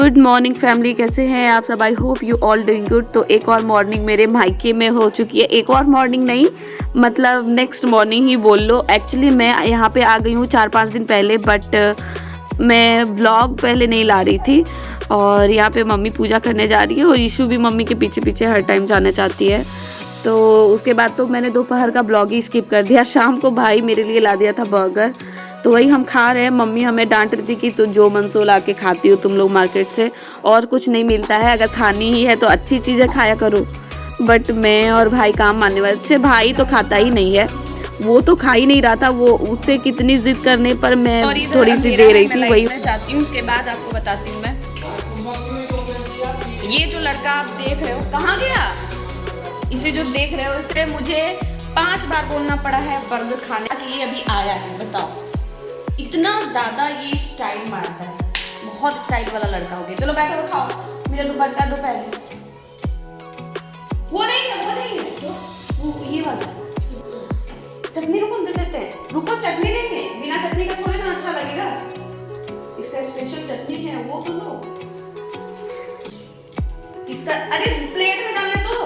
Good morning family, कैसे हैं आप सब? I hope you all doing good. तो एक और मॉर्निंग मेरे मायके में हो चुकी है। एक और मॉर्निंग नहीं, मतलब नेक्स्ट मॉर्निंग ही बोल लो। एक्चुअली मैं यहाँ पे आ गई हूँ 4-5 दिन पहले, बट मैं व्लॉग पहले नहीं ला रही थी। और यहाँ पे मम्मी पूजा करने जा रही है और ईशू भी मम्मी के पीछे पीछे हर टाइम जाना चाहती है। तो उसके बाद तो मैंने दोपहर का ब्लॉग ही स्किप कर दिया। शाम को भाई मेरे लिए ला दिया था बर्गर, तो वही हम खा रहे हैं। मम्मी हमें डांट रही थी कि तो जो मन सो ला के खाती हो तुम लोग मार्केट से, और कुछ नहीं मिलता है, अगर खानी ही है तो अच्छी चीज़ें खाया करो। बट मैं और भाई काम मानने वाले से, भाई तो खाता ही नहीं है, वो तो खा ही नहीं रहा था। वो उससे कितनी जिद करने पर मैं थोड़ी सी दे रही थी। वही मैं जाती हूँ, उसके बाद आपको बताती हूँ। मैं ये जो लड़का आप देख रहे हो कहाँ गया, इसे जो देख रहे हो इससे मुझे 5 बार बोलना पड़ा है बर्गर खाने के लिए, अभी आया है। बताओ, इतना ज़्यादा ये स्टाइल मारता है, बहुत स्टाइल वाला लड़का हो गया। चलो बैठो खाओ, मेरा दुपट्टा दो पहले। वो नहीं है वो ये वाला चटनी रुको दे देते हैं। रुको चटनी देंगे, बिना चटनी का थोड़ी ना अच्छा लगेगा। इसका स्पेशल चटनी है, वो तो लो। इसका अरे प्लेट में डालने तो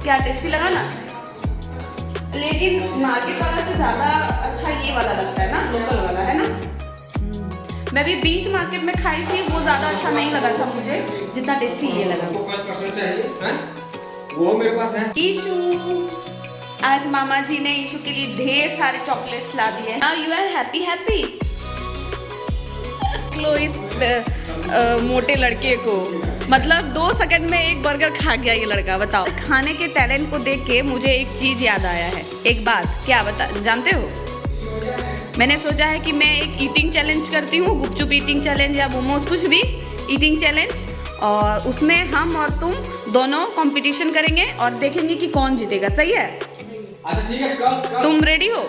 क्या टेस्टी लगा ना। लेकिन मार्केट वाला से ज्यादा अच्छा ये वाला लगता है ना, लोकल वाला है ना। मैं भी बीच मार्केट में खाई थी, वो ज्यादा अच्छा नहीं लगा था मुझे जितना टेस्टी ये लगा। 5% चाहिए हैं? वो मेरे पास है। ईशू, आज मामा जी ने ईशू के लिए ढेर सारे चॉकलेट्स ला दिए। Now you are happy happy. लो इस मोटे लड़के को, मतलब 2 सेकंड में एक बर्गर खा गया ये लड़का। बताओ, खाने के टैलेंट को देख के मुझे एक चीज याद आया है। एक बात क्या बता जानते हो, मैंने सोचा है कि मैं एक ईटिंग चैलेंज करती हूँ, गुपचुप ईटिंग चैलेंज या मोमोज, कुछ भी ईटिंग चैलेंज। और उसमें हम और तुम दोनों कंपटीशन करेंगे और देखेंगे कि कौन जीतेगा। सही है? अच्छा ठीक है, कल तुम रेडी हो?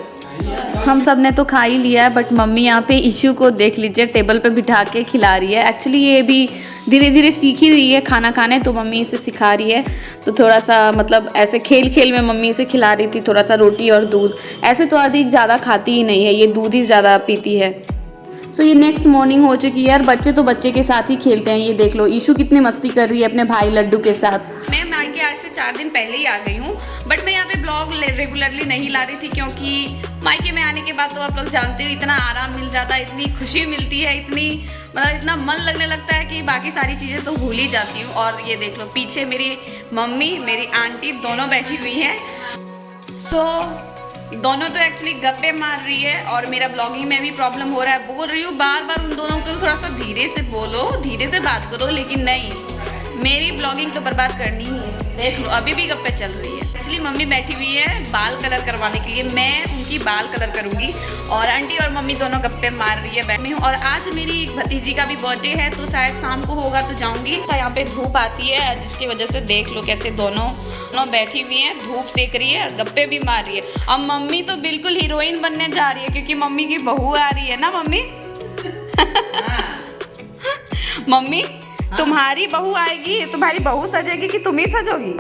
हम सब ने तो खा ही लिया है, बट मम्मी यहाँ पे इशू को देख लीजिए टेबल पे बिठा के खिला रही है। एक्चुअली ये भी धीरे धीरे सीख ही रही है खाना खाने, तो मम्मी इसे सिखा रही है। तो थोड़ा सा मतलब ऐसे खेल खेल में मम्मी इसे खिला रही थी, थोड़ा सा रोटी और दूध। ऐसे तो अधिक ज़्यादा खाती ही नहीं है, ये दूध ही ज़्यादा पीती है। सो ये नेक्स्ट मॉर्निंग हो चुकी है यार। बच्चे तो बच्चे के साथ ही खेलते हैं। ये देख लो ईशू कितनी मस्ती कर रही है अपने भाई लड्डू के साथ। मैं मायके आज से 4 दिन पहले ही आ गई हूँ, बट मैं यहाँ पे ब्लॉग रेगुलरली नहीं ला रही थी, क्योंकि मायके में आने के बाद तो आप लोग जानते हो इतना आराम मिल जाता है, इतनी खुशी मिलती है, इतना मन लगने लगता है कि बाकी सारी चीज़ें तो भूल ही जाती हूँ। और ये देख लो पीछे मेरी मम्मी मेरी आंटी दोनों बैठी हुई हैं। दोनों तो एक्चुअली गप्पे मार रही है और मेरा ब्लॉगिंग में भी प्रॉब्लम हो रहा है। बोल रही हूँ बार बार उन दोनों को थोड़ा सा धीरे से बोलो, धीरे से बात करो, लेकिन नहीं, मेरी ब्लॉगिंग तो बर्बाद करनी ही है। देख लो अभी भी गप्पे चल रही है। एक्चुअली मम्मी बैठी हुई है बाल कलर करवाने के लिए, मैं उनकी बाल कलर करूँगी और आंटी और मम्मी दोनों गप्पे मार रही है बैठी हूँ। और आज मेरी भतीजी का भी बर्थडे है, तो शायद शाम को होगा तो जाऊँगी। तो यहाँ पे धूप आती है, जिसकी वजह से देख लो कैसे दोनों बैठी हुई हैं, धूप सेक रही है, गप्पे भी मार रही है। अब मम्मी तो बिल्कुल हीरोइन बनने जा रही है, क्योंकि मम्मी की बहू आ रही है ना। मम्मी मम्मी तुम्हारी बहू आएगी, तुम्हारी बहू सजेगी कि तुम ही सजोगी?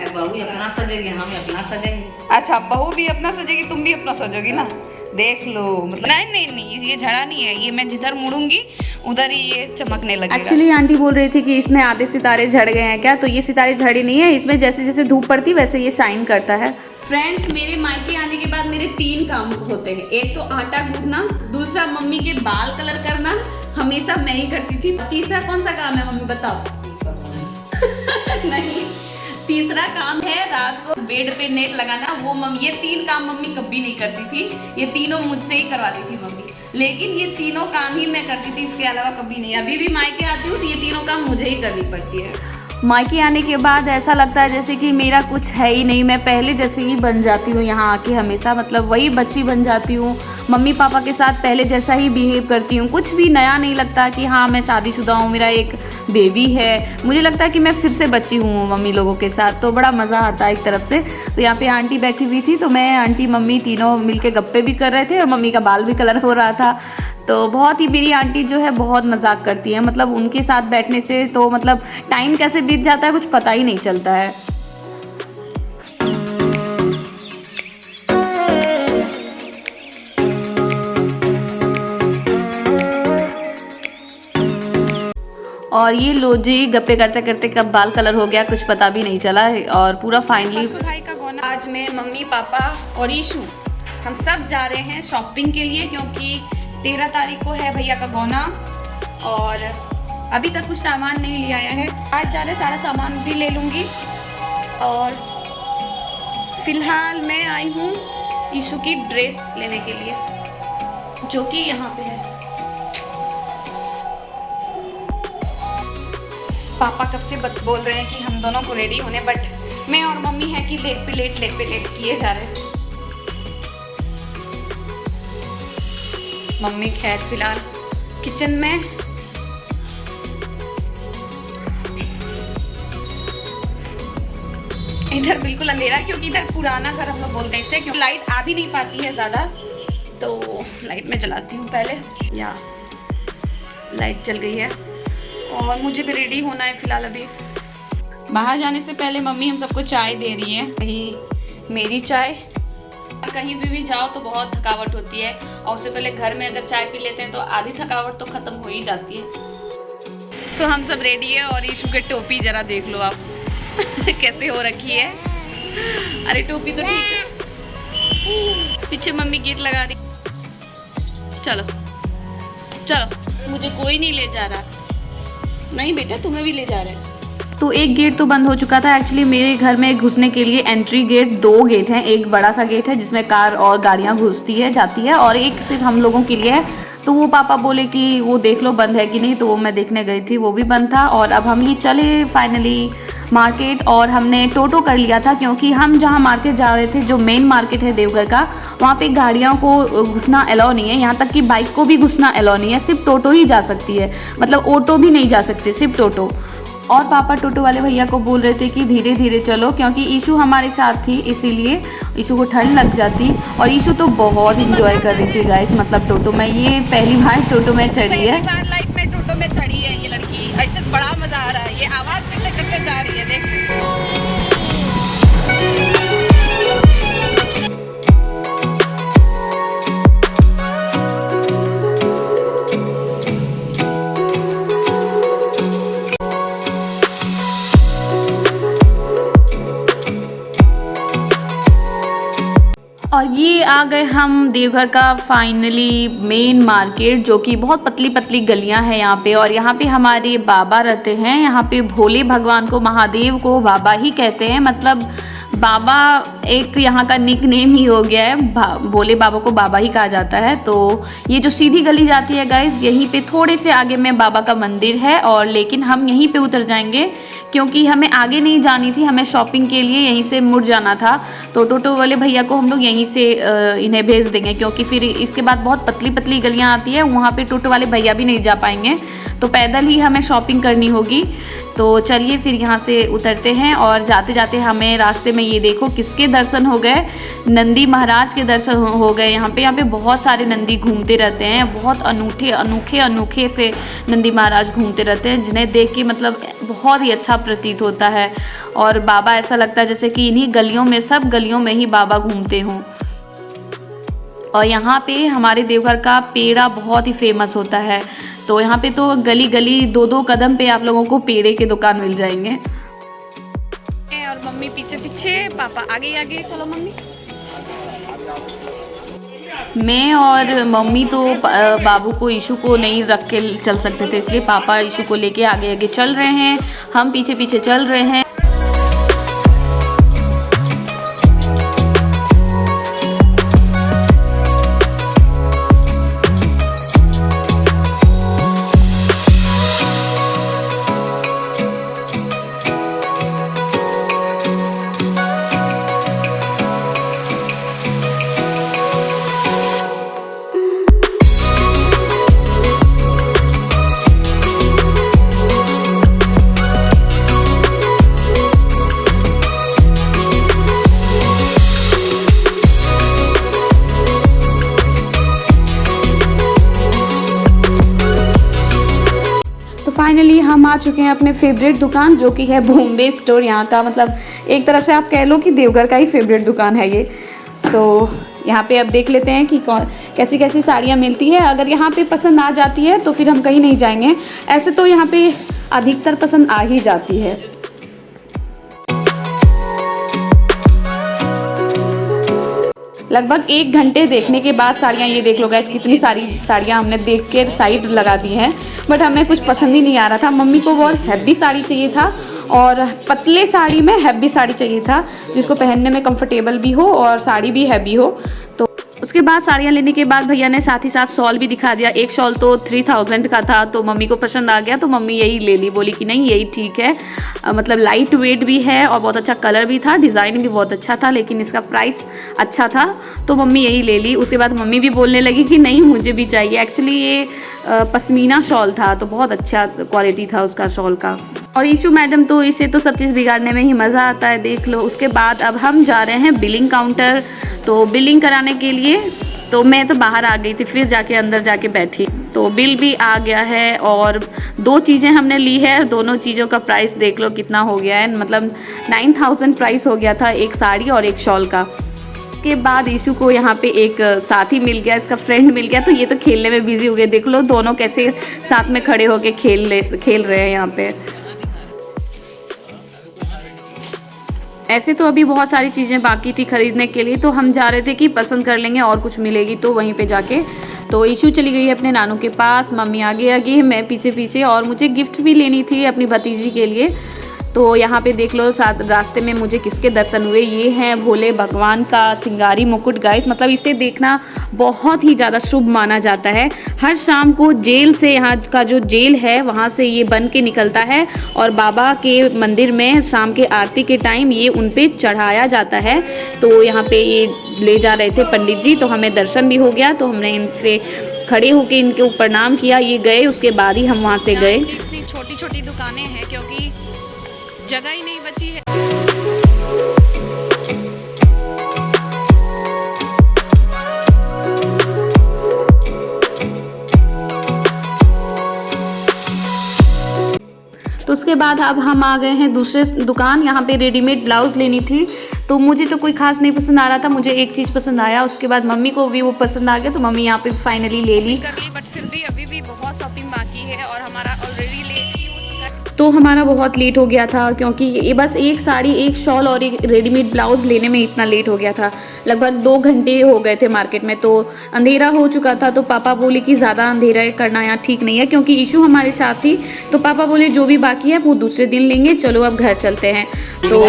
बहू अपना सजेगी, हम अपना सजेंगे। अच्छा, बहू भी अपना सजेगी, तुम भी अपना सजोगी ना। देख लो, मतलब नहीं ये झड़ा नहीं है, ये मैं जिधर मुड़ूंगी उधर ही ये चमकने लगेगा। एक्चुअली आंटी बोल रही थी कि इसमें आधे सितारे झड़ गए हैं क्या, तो ये सितारे झड़े नहीं है, इसमें जैसे जैसे धूप पड़ती वैसे ये शाइन करता है। फ्रेंड्स, मेरे मायके आने के बाद मेरे 3 काम होते हैं। एक तो आटा गूंथना, दूसरा मम्मी के बाल कलर करना, हमेशा मैं ही करती थी। तीसरा कौन सा काम है मम्मी बताओ? नहीं, तीसरा काम है रात को बेड पे नेट लगाना। वो मम्मी, ये 3 काम मम्मी कभी नहीं करती थी, ये तीनों मुझसे ही करवाती थी मम्मी। लेकिन ये तीनों काम ही मैं करती थी, इसके अलावा कभी नहीं। अभी भी मायके आती हूँ तो ये तीनों काम मुझे ही करनी पड़ती है। मायके आने के बाद ऐसा लगता है जैसे कि मेरा कुछ है ही नहीं, मैं पहले जैसे ही बन जाती हूँ यहाँ आके हमेशा, मतलब वही बच्ची बन जाती हूँ। मम्मी पापा के साथ पहले जैसा ही बिहेव करती हूँ, कुछ भी नया नहीं लगता कि हाँ मैं शादीशुदा हूँ, मेरा एक बेबी है। मुझे लगता है कि मैं फिर से बच्ची हूँ मम्मी लोगों के साथ, तो बड़ा मज़ा आता है एक तरफ से। तो यहाँ पे आंटी बैठी हुई थी, तो मैं आंटी मम्मी तीनों मिलके गप्पे भी कर रहे थे और मम्मी का बाल भी कलर हो रहा था। तो बहुत ही, मेरी आंटी जो है बहुत मजाक करती है, मतलब उनके साथ बैठने से तो मतलब टाइम कैसे बीत जाता है कुछ पता ही नहीं चलता है। और ये लो जी, गप्पे करते करते कब बाल कलर हो गया कुछ पता भी नहीं चला और पूरा फाइनली भाई का गौना। आज मैं, मम्मी, पापा और ईशू हम सब जा रहे हैं शॉपिंग के लिए, क्योंकि 13 तारीख को है भैया का गौना और अभी तक कुछ सामान नहीं लिया आया है। आज जा रहे, सारा सामान भी ले लूँगी। और फिलहाल मैं आई हूँ ईशू की ड्रेस लेने के लिए, जो कि यहाँ पे है। पापा कब से बोल रहे हैं कि हम दोनों को रेडी होने, बट मैं और मम्मी है कि लेट पे लेट किए जा रहे हैं। मम्मी खैर फिलहाल किचन में, इधर बिल्कुल अंधेरा क्योंकि इधर पुराना घर हम लोग बोलते हैं इसे, क्योंकि लाइट आ भी नहीं पाती है ज़्यादा, तो लाइट में जलाती हूँ पहले। या लाइट चल गई है और मुझे भी रेडी होना है फिलहाल। अभी बाहर जाने से पहले मम्मी हम सबको चाय दे रही है, यही मेरी चाय। कहीं भी जाओ तो बहुत थकावट होती है और उससे पहले घर में अगर चाय पी लेते हैं तो आधी थकावट तो ख़त्म हो ही जाती है। सो हम सब रेडी है और ईशू की टोपी ज़रा देख लो आप कैसे हो रखी है। अरे टोपी तो ठीक है। पीछे मम्मी गेट लगा रही। चलो चलो, मुझे कोई नहीं ले जा रहा। नहीं बेटा, तुम्हें भी ले जा रहे हैं। तो एक गेट तो बंद हो चुका था। एक्चुअली मेरे घर में घुसने के लिए एंट्री गेट 2 गेट हैं। एक बड़ा सा गेट है जिसमें कार और गाड़ियाँ घुसती है जाती है, और एक सिर्फ हम लोगों के लिए है। तो वो पापा बोले कि वो देख लो बंद है कि नहीं, तो वो मैं देखने गई थी, वो भी बंद था। और अब हम ये चले फाइनली मार्केट, और हमने टोटो कर लिया था क्योंकि हम जहाँ मार्केट जा रहे थे, जो मेन मार्केट है देवघर का, वहाँ पे गाड़ियों को घुसना अलाउ नहीं है। यहाँ तक कि बाइक को भी घुसना अलाउ नहीं है, सिर्फ टोटो ही जा सकती है, मतलब ऑटो भी नहीं जा सकते, सिर्फ टोटो। और पापा टोटो वाले भैया को बोल रहे थे कि धीरे धीरे चलो, क्योंकि ईशू हमारे साथ थी, इसीलिए ईशू को ठंड लग जाती। और ईशू तो बहुत इंजॉय कर रही थी गाइस, मतलब टोटो में, ये पहली बार टोटो में चढ़ी है। पहली बार लाइफ में टोटो में चढ़ी है ये लड़की, ऐसे बड़ा मजा आ रहा है। ये आवाज़ करते करते जा रही है, देख। और ये आ गए हम देवघर का फाइनली मेन मार्केट, जो कि बहुत पतली पतली गलियां हैं यहाँ पे। और यहाँ पे हमारे बाबा रहते हैं। यहाँ पे भोले भगवान को, महादेव को बाबा ही कहते हैं, मतलब बाबा एक यहाँ का निक नेम ही हो गया है। भोले बाबा को बाबा ही कहा जाता है। तो ये जो सीधी गली जाती है गाइस, यहीं पे थोड़े से आगे में बाबा का मंदिर है, और लेकिन हम यहीं पे उतर जाएंगे क्योंकि हमें आगे नहीं जानी थी, हमें शॉपिंग के लिए यहीं से मुड़ जाना था। तो टोटो वाले भैया को हम लोग यहीं से इन्हें भेज देंगे, क्योंकि फिर इसके बाद बहुत पतली पतली गलियाँ आती है, वहाँ पे टोटो वाले भैया भी नहीं जा पाएंगे, तो पैदल ही हमें शॉपिंग करनी होगी। तो चलिए फिर यहाँ से उतरते हैं। और जाते जाते हमें रास्ते में ये देखो किसके दर्शन हो गए, नंदी महाराज के दर्शन हो गए। यहाँ पे बहुत सारे नंदी घूमते रहते हैं, बहुत अनोखे से नंदी महाराज घूमते रहते हैं, जिन्हें देख के मतलब बहुत ही अच्छा प्रतीत होता है। और बाबा ऐसा लगता है जैसे कि इन्हीं गलियों में, सब गलियों में ही बाबा घूमते हों। और यहाँ पे हमारे देवघर का पेड़ा बहुत ही फेमस होता है। तो यहाँ पे तो गली गली 2-2 कदम पे आप लोगों को पेड़े के दुकान मिल जाएंगे। और मम्मी पीछे पीछे, पापा आगे आगे। चलो मम्मी। मैं और मम्मी तो बाबू को, ईशू को नहीं रख के चल सकते थे, इसलिए पापा ईशू को लेके आगे आगे चल रहे हैं, हम पीछे पीछे चल रहे हैं। फाइनली हम आ चुके हैं अपने फेवरेट दुकान, जो कि है बॉम्बे स्टोर। यहाँ का मतलब एक तरफ से आप कह लो कि देवघर का ही फेवरेट दुकान है ये। तो यहाँ पे अब देख लेते हैं कि कैसी कैसी साड़ियाँ मिलती है। अगर यहाँ पे पसंद आ जाती है तो फिर हम कहीं नहीं जाएंगे। ऐसे तो यहाँ पे अधिकतर पसंद आ ही जाती है। लगभग 1 घंटे देखने के बाद साड़ियाँ, ये देख लो गाइस कितनी सारी साड़ियाँ हमने देख के साइड लगा दी हैं, बट हमें कुछ पसंद ही नहीं आ रहा था। मम्मी को बहुत हैवी साड़ी चाहिए था और पतले साड़ी में हैवी साड़ी चाहिए था जिसको पहनने में कंफर्टेबल भी हो और साड़ी भी हैवी हो। तो उसके बाद साड़ियाँ लेने के बाद भैया ने साथ ही साथ शॉल भी दिखा दिया। एक शॉल तो 3000 का था, तो मम्मी को पसंद आ गया तो मम्मी यही ले ली, बोली कि नहीं यही ठीक है, मतलब लाइट वेट भी है और बहुत अच्छा कलर भी था, डिज़ाइन भी बहुत अच्छा था, लेकिन इसका प्राइस अच्छा था तो मम्मी यही ले ली। उसके बाद मम्मी भी बोलने लगी कि नहीं मुझे भी चाहिए। एक्चुअली ये पश्मीना शॉल था तो बहुत अच्छा क्वालिटी था उसका शॉल का। और ईशू मैडम तो इसे तो सब चीज़ बिगाड़ने में ही मज़ा आता है, देख लो। उसके बाद अब हम जा रहे हैं बिलिंग काउंटर, तो बिलिंग कराने के लिए तो मैं तो बाहर आ गई थी, फिर जाके अंदर जाके बैठी तो बिल भी आ गया है और 2 चीज़ें हमने ली है। दोनों चीज़ों का प्राइस देख लो कितना हो गया है, मतलब 9000 प्राइस हो गया था, एक साड़ी और एक शॉल का। के बाद ईशू को यहाँ पे एक साथी मिल गया, इसका फ्रेंड मिल गया, तो ये तो खेलने में बिजी हो गए। देख लो दोनों कैसे साथ में खड़े होके खेल रहे हैं यहाँ पे। ऐसे तो अभी बहुत सारी चीज़ें बाकी थी खरीदने के लिए, तो हम जा रहे थे कि पसंद कर लेंगे और कुछ मिलेगी तो वहीं पे जाके। तो ईशू चली गई है अपने नानू के पास, मम्मी आगे आगे, मैं पीछे पीछे, और मुझे गिफ्ट भी लेनी थी अपनी भतीजी के लिए। तो यहाँ पे देख लो साथ रास्ते में मुझे किसके दर्शन हुए, ये हैं भोले भगवान का सिंगारी मुकुट गाइस। मतलब इसे देखना बहुत ही ज़्यादा शुभ माना जाता है। हर शाम को जेल से, यहाँ का जो जेल है वहाँ से ये बन के निकलता है और बाबा के मंदिर में शाम के आरती के टाइम ये उन पे चढ़ाया जाता है। तो यहाँ पे ये ले जा रहे थे पंडित जी, तो हमें दर्शन भी हो गया, तो हमने इनसे खड़े होके इनके प्रणाम किया। ये गए, उसके बाद ही हम वहाँ से गए। इतनी छोटी छोटी दुकानें हैं क्योंकि जगह ही नहीं बची है। तो उसके बाद अब हम आ गए हैं दूसरे दुकान। यहाँ पे रेडीमेड ब्लाउज़ लेनी थी, तो मुझे तो कोई खास नहीं पसंद आ रहा था, मुझे एक चीज़ पसंद आया। उसके बाद मम्मी को भी वो पसंद आ गया, तो मम्मी यहाँ पे फाइनली ले ली। बट फिर भी अभी भी बहुत शॉपिंग बाकी है और हमारा ऑलरेडी तो हमारा बहुत लेट हो गया था क्योंकि ये बस एक साड़ी, एक शॉल और एक रेडीमेड ब्लाउज़ लेने में इतना लेट हो गया था। लगभग 2 घंटे हो गए थे मार्केट में, तो अंधेरा हो चुका था। तो पापा बोले कि ज़्यादा अंधेरा करना यहाँ ठीक नहीं है, क्योंकि ईशू हमारे साथ थी। तो पापा बोले जो भी बाकी है वो दूसरे दिन लेंगे, चलो अब घर चलते हैं। तो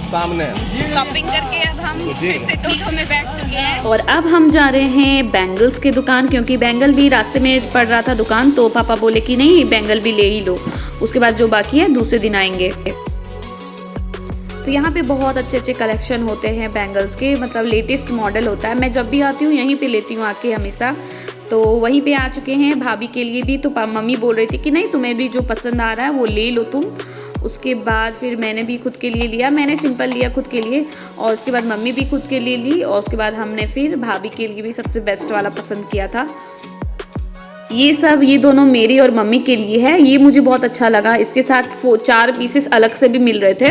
सामने शॉपिंग करके अब हम फिर से टोटो में बैठ चुके हैं और अब हम जा रहे हैं बैंगल्स के दुकान, क्योंकि बैंगल भी रास्ते में पड़ रहा था दुकान। तो पापा बोले कि नहीं बैंगल भी ले ही लो, उसके बाद जो बाकी है दूसरे दिन आएंगे। तो यहाँ पे बहुत अच्छे अच्छे कलेक्शन होते हैं बैंगल्स के, मतलब लेटेस्ट मॉडल होता है। मैं जब भी आती हूँ यहीं पे लेती हूँ आके हमेशा। तो वहीं पे आ चुके हैं भाभी के लिए भी। तो मम्मी बोल रही थी कि नहीं तुम्हें भी जो पसंद आ रहा है वो ले लो तुम। उसके बाद फिर मैंने भी खुद के लिए लिया, मैंने सिंपल लिया खुद के लिए, और उसके बाद मम्मी भी खुद के लिए ली, और उसके बाद हमने फिर भाभी के लिए भी सबसे बेस्ट वाला पसंद किया था। ये सब ये दोनों मेरी और मम्मी के लिए है। ये मुझे बहुत अच्छा लगा, इसके साथ 4 पीसेस अलग से भी मिल रहे थे,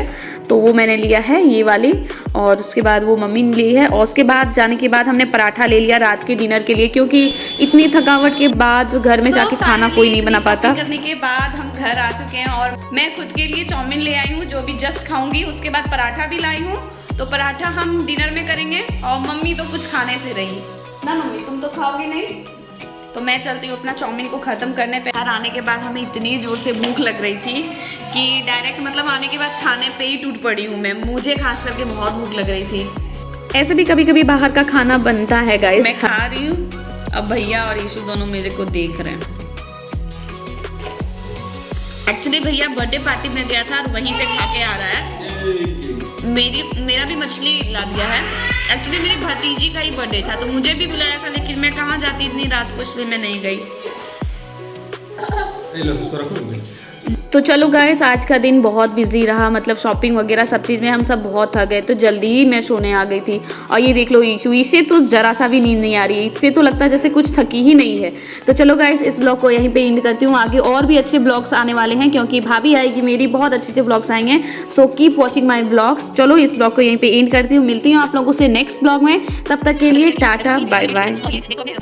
तो वो मैंने लिया है ये वाली, और उसके बाद वो मम्मी ने ली है। और उसके बाद जाने के बाद हमने पराठा ले लिया रात के डिनर के लिए, क्योंकि इतनी थकावट के बाद घर में जाके खाना कोई नहीं बना पाता। करने के बाद हम घर आ चुके हैं और मैं खुद के लिए चाउमीन ले आई हूँ जो भी जस्ट खाऊंगी। उसके बाद पराठा भी लाई हूँ, तो पराठा हम डिनर में करेंगे। और मम्मी तो कुछ खाने से रही ना, मम्मी तुम तो खाओगे नहीं, तो मैं चलती हूँ अपना चाउमीन को ख़त्म करने पे। घर आने के बाद हमें इतनी ज़ोर से भूख लग रही थी कि डायरेक्ट मतलब आने के बाद खाने पे ही टूट पड़ी हूँ मैं। मुझे खास करके बहुत भूख लग रही थी। ऐसे भी कभी कभी बाहर का खाना बनता है गाइस। मैं खा रही हूँ, अब भैया और ईशू दोनों मेरे को देख रहे हैं। एक्चुअली भैया बर्थडे पार्टी में गया था और वहीं पे खा के आ रहा है। मेरा भी मछली ला दिया है। एक्चुअली मेरी भतीजी का ही बर्थडे था, तो मुझे भी बुलाया था, लेकिन मैं कहाँ जाती इतनी रात को, इसलिए मैं नहीं गई। तो चलो गाइस, आज का दिन बहुत बिजी रहा, मतलब शॉपिंग वगैरह सब चीज़ में हम सब बहुत थक गए, तो जल्दी ही मैं सोने आ गई थी। और ये देख लो ईशू, इससे तो ज़रा सा भी नींद नहीं आ रही है, इससे तो लगता है जैसे कुछ थकी ही नहीं है। तो चलो गाइस, इस ब्लॉग को यहीं पे एंड करती हूँ। आगे और भी अच्छे ब्लॉग्स आने वाले हैं, क्योंकि भाभी आएगी मेरी, बहुत अच्छे अच्छे ब्लॉग्स आएंगे। So keep watching my blogs. चलो इस ब्लॉग को यहीं पर एंड करती हूँ, मिलती हूँ आप लोगों से नेक्स्ट ब्लॉग में। तब तक के लिए टाटा बाय बाय।